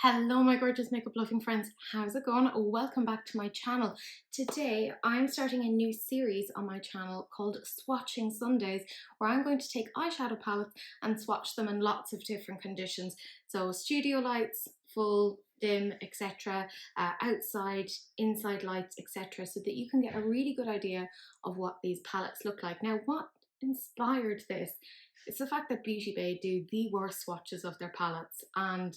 Hello my gorgeous makeup loving friends, how's it going? Welcome back to my channel. Today I'm starting a new series on my channel called Swatching Sundays, where I'm going to take eyeshadow palettes and swatch them in lots of different conditions. So studio lights, full, dim, etc, outside, inside lights, etc, so that you can get a really good idea of what these palettes look like. Now, what inspired this? It's the fact that Beauty Bay do the worst swatches of their palettes, and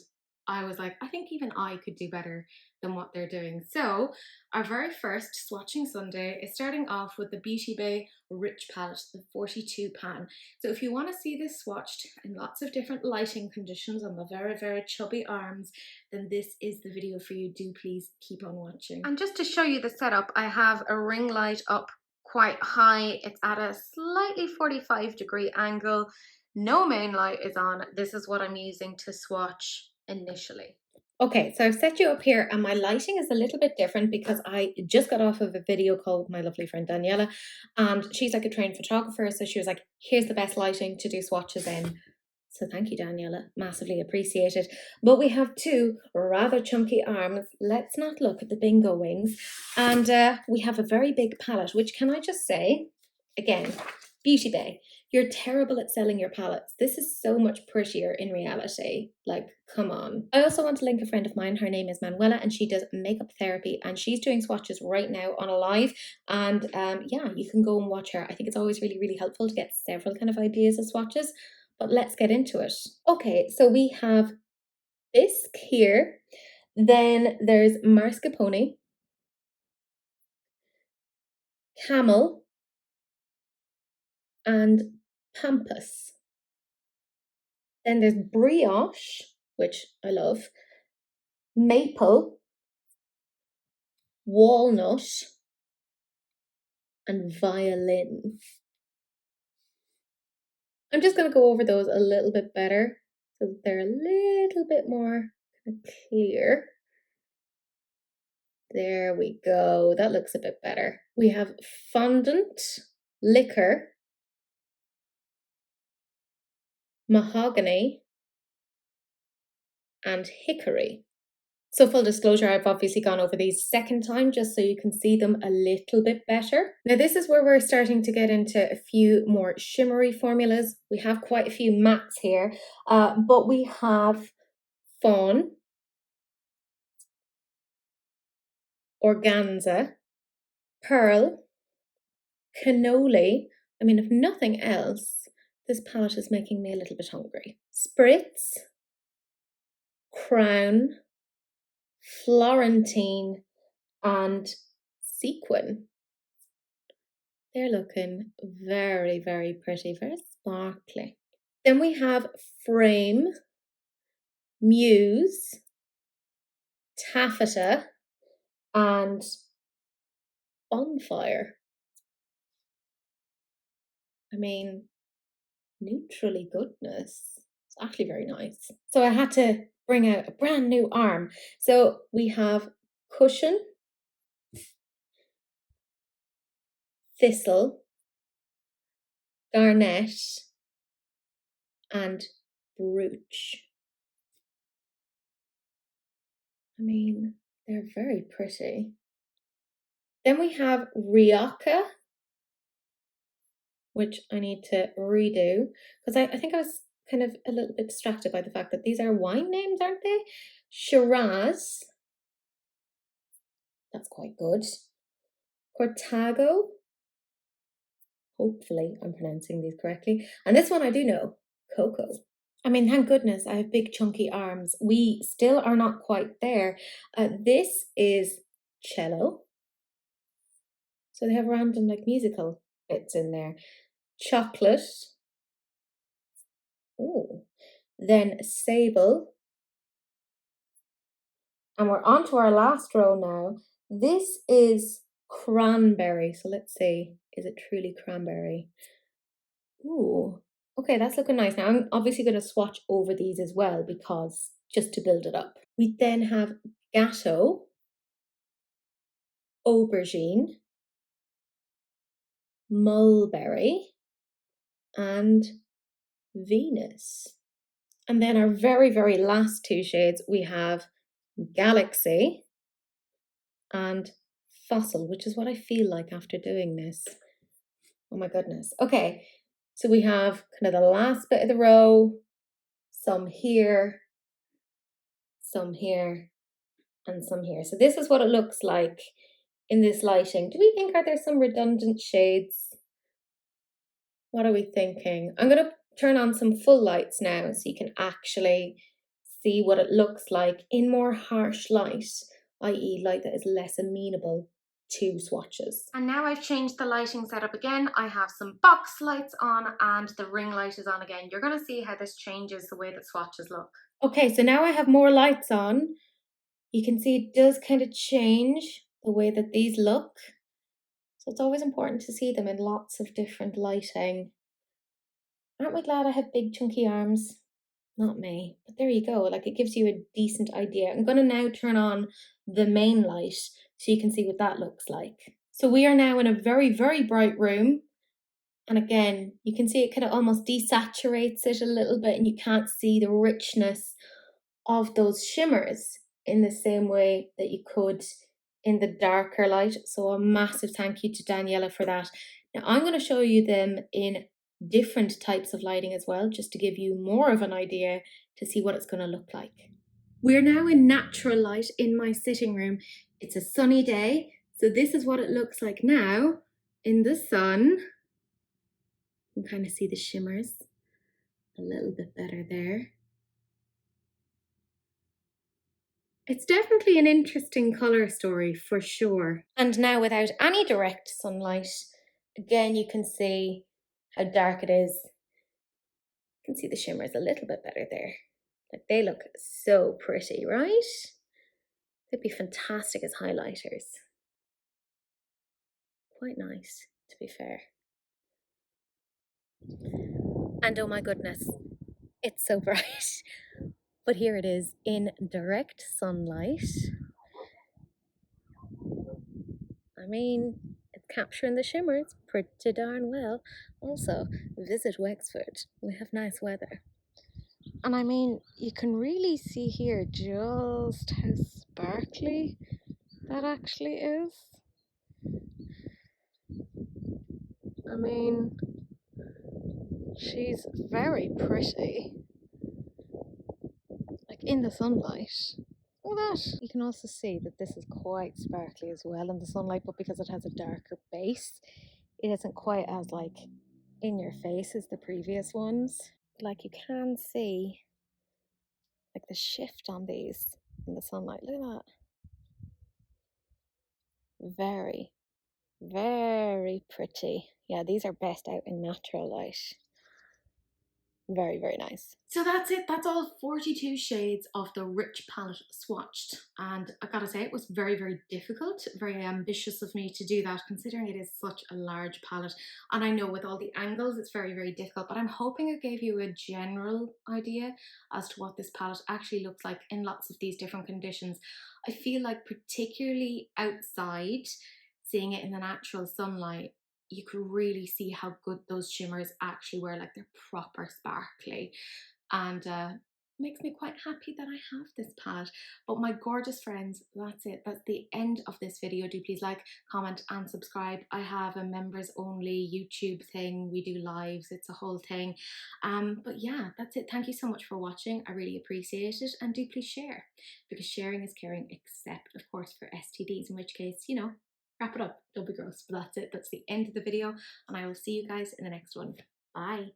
I was like, I think even I could do better than what they're doing. So our very first Swatching Sunday is starting off with the Beauty Bay Rich Palette, the 42 pan. So if you want to see this swatched in lots of different lighting conditions on the very, very chubby arms, then this is the video for you. Do please keep on watching. And just to show you the setup, I have a ring light up quite high. It's at a slightly 45-degree angle. No main light is on. This is what I'm using to swatch initially. Okay, so I've set you up here and my lighting is a little bit different because I just got off of a video call with my lovely friend Daniela, and she's like a trained photographer, so she was like, here's the best lighting to do swatches in. So thank you, Daniela, massively appreciated. But we have two rather chunky arms. Let's not look at the bingo wings. And we have a very big palette, which, can I just say, again, Beauty Bay, you're terrible at selling your palettes. This is so much prettier in reality. Like, come on. I also want to link a friend of mine. Her name is Manuela and she does makeup therapy and she's doing swatches right now on a live. And yeah, you can go and watch her. I think it's always really, really helpful to get several kind of ideas of swatches. But let's get into it. Okay, so we have Bisque here. Then there's Mascarpone, Camel, and Pampas. Then there's Brioche, which I love, Maple, Walnut, and Violin. I'm just going to go over those a little bit better so that they're a little bit more clear. There we go. That looks a bit better. We have Fondant, Liquor, Mahogany, and Hickory. So full disclosure, I've obviously gone over these second time just so you can see them a little bit better. Now this is where we're starting to get into a few more shimmery formulas. We have quite a few mattes here, but we have Fawn, Organza, Pearl, Cannoli. I mean, if nothing else, this palette is making me a little bit hungry. Spritz, Crown, Florentine, and Sequin. They're looking very, very pretty, very sparkly. Then we have Frame, Muse, Taffeta, and Bonfire. I mean, neutrally goodness. It's actually very nice. So I had to bring out a brand new arm. So we have Cushion, Thistle, Garnet, and Brooch. I mean, they're very pretty. Then we have Rioja, which I need to redo because I think I was kind of a little bit distracted by the fact that these are wine names, aren't they? Shiraz, that's quite good. Cortago, hopefully I'm pronouncing these correctly. And this one I do know, Cocoa. I mean, thank goodness I have big chunky arms. We still are not quite there. This is Cello. So they have random like musical bits in there. Chocolate. Oh, then Sable. And we're on to our last row now. This is Cranberry. So let's see, is it truly cranberry? Ooh, okay, that's looking nice. Now I'm obviously going to swatch over these as well because just to build it up. We then have Gatto, Aubergine, Mulberry, and Venus. And then our very, very last two shades, we have Galaxy and Fossil, which is what I feel like after doing this. Oh my goodness. Okay, so we have kind of the last bit of the row, some here, some here, and some here. So this is what it looks like in this lighting. Do we think, are there some redundant shades? What are we thinking? I'm going to turn on some full lights now so you can actually see what it looks like in more harsh light, i.e. light that is less amenable to swatches. And now I've changed the lighting setup again. I have some box lights on and the ring light is on again. You're going to see how this changes the way that swatches look. Okay, so now I have more lights on. You can see it does kind of change the way that these look. So it's always important to see them in lots of different lighting. Aren't we glad I have big chunky arms? Not me, but there you go. Like, it gives you a decent idea. I'm going to now turn on the main light so you can see what that looks like. So we are now in a very, very bright room. And again, you can see it kind of almost desaturates it a little bit and you can't see the richness of those shimmers in the same way that you could in the darker light. So a massive thank you to Daniela for that. Now I'm going to show you them in different types of lighting as well, just to give you more of an idea to see what it's going to look like. We're now in natural light in my sitting room. It's a sunny day, so this is what it looks like now in the sun. You can kind of see the shimmers a little bit better there. It's definitely an interesting colour story for sure. And now without any direct sunlight, again you can see how dark it is. You can see the shimmers a little bit better there. Like, they look so pretty, right? They'd be fantastic as highlighters. Quite nice, to be fair. And oh my goodness, it's so bright. But here it is in direct sunlight. I mean, it's capturing the shimmers pretty darn well. Also, visit Wexford. We have nice weather. And I mean, you can really see here just how sparkly that actually is. I mean, she's very pretty. Like, in the sunlight. Look at that. You can also see that this is quite sparkly as well in the sunlight, but because it has a darker base, it isn't quite as like in your face as the previous ones. Like, you can see like the shift on these in the sunlight. Look at that. Very, very pretty. Yeah, these are best out in natural light. Very, very nice. So that's it. That's all 42 shades of the Rich palette swatched. And I gotta say, it was very, very difficult, very ambitious of me to do that, considering it is such a large palette. And I know with all the angles, it's very, very difficult, but I'm hoping it gave you a general idea as to what this palette actually looks like in lots of these different conditions. I feel like particularly outside, seeing it in the natural sunlight, you could really see how good those shimmers actually were. Like, they're proper sparkly, and makes me quite happy that I have this palette. But my gorgeous friends, that's it. That's the end of this video. Do please like, comment and subscribe. I have a members only YouTube thing. We do lives. It's a whole thing. But yeah, that's it. Thank you so much for watching. I really appreciate it. And do please share, because sharing is caring, except of course for STDs, in which case, you know, wrap it up. Don't be gross. But that's it. That's the end of the video. And I will see you guys in the next one. Bye.